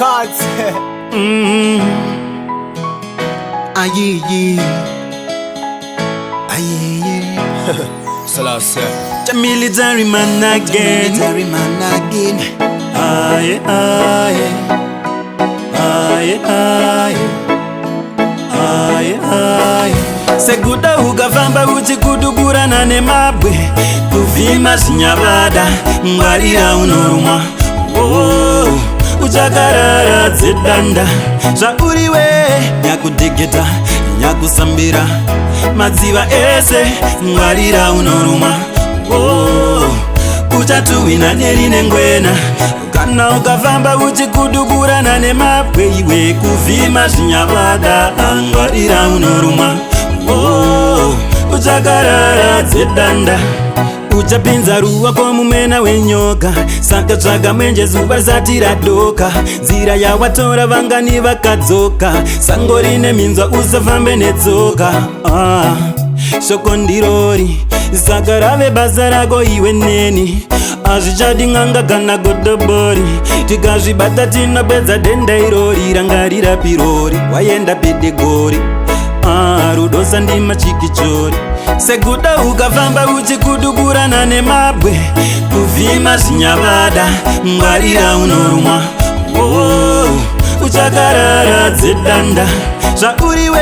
Records. Aye. Selassie. The military man again. Aye. Seguda ukafamba uchikuduburana nemabwe kuvhima zvinyavada ngwarira unorumwa. Uchakarara dzedanda zvauriwe nyakudhegeta nyakusambira madziva ese ngwarira unorumwa. Uchatuwina nerine ngwena kana ukafamba uchikuduburana nemabwe iwe kuvhima zvinyavada ngwarira unorumwa. Uchakarara dzedanda uchapinza ruwako mumena wenyoka saka tsvaga mwenje zuva risati radoka nzira yawatora vangani vakadzoka sango rine minzwa usafambe netsoka. Shoko ndirori saka rave basa rako iwe neni hazvichadi n'anga kana godobori tikazvibata tinopedza denda irori rangarira pirori waenda pedegori. Rudosa ndima chikichori seguda ukafamba uchikuduburana nemabwe kuvhima zvinyavada ngwarira unorumwa. Uchakarara dzedanda zvauriwe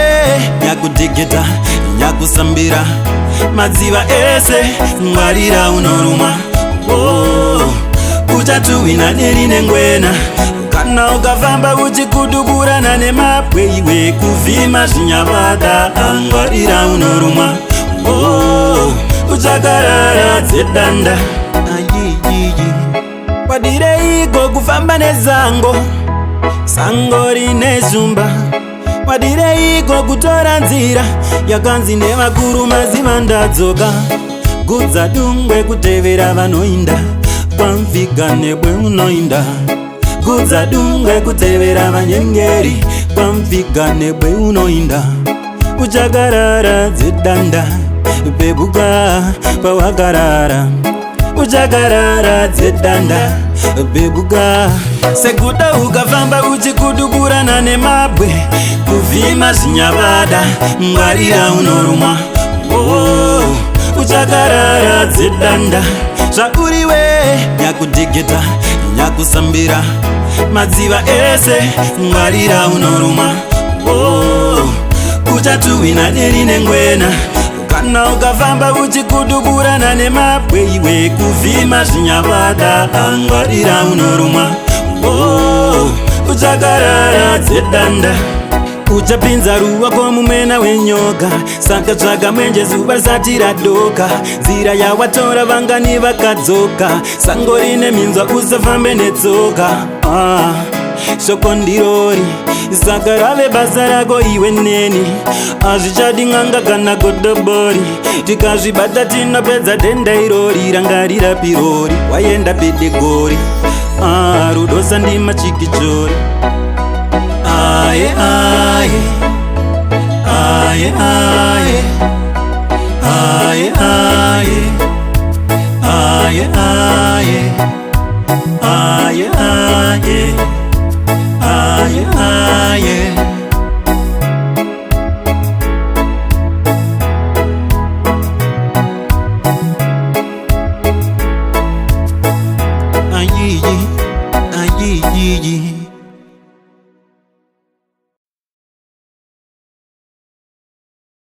nyakudhegeta nyakusambira madziva ese ngwarira unorumwa. Uchatuwina nerine ngwena kana ukafamba uchikuduburana nemabwe iwe kuvhima zvinyavada ngwarira unorumwa. Uchakarara dzedanda wadireiko kufamba nezango sango rine zumba wadireiko kutora nzira yakanzi nevakuru maziva ndadzoka gudza dungwe kutevera vanoinda kwamvika nebwe unoinda gudza dungwe kutevera vanyengeri kwamvika nebwe unoinda. Uchakarara dzedanda bebuka pawakarara uchakarara dzedanda bebuka seguda ukafamba uchikuduburana nemabwe kuvhima zvinyavada ngwarira unorumwa. Uchakarara dzedanda zvauriwe nyakudhegeta nyakusambira madziva ese ngwarira unorumwa. Uchatuwina nerine ngwena kana ukafamba uchikuduburana nemabwe iwe kuvhima zvinyavada ngwarira unorumwa. Uchakarara dzedanda uchapinza ruwako mumena wenyoka saka tsvaga mwenje zuva risati radoka nzira yawatora vangani vakadzoka sango rine minzwa usafambe netsoka. Shoko ndirori saka rave basa rako iwe neni hazvichadi n'anga kana godobori tikazvibata tinopedza denda irori rangarira pirori waenda pedegori. Rudosa ndima chikichori. Aye. Aye.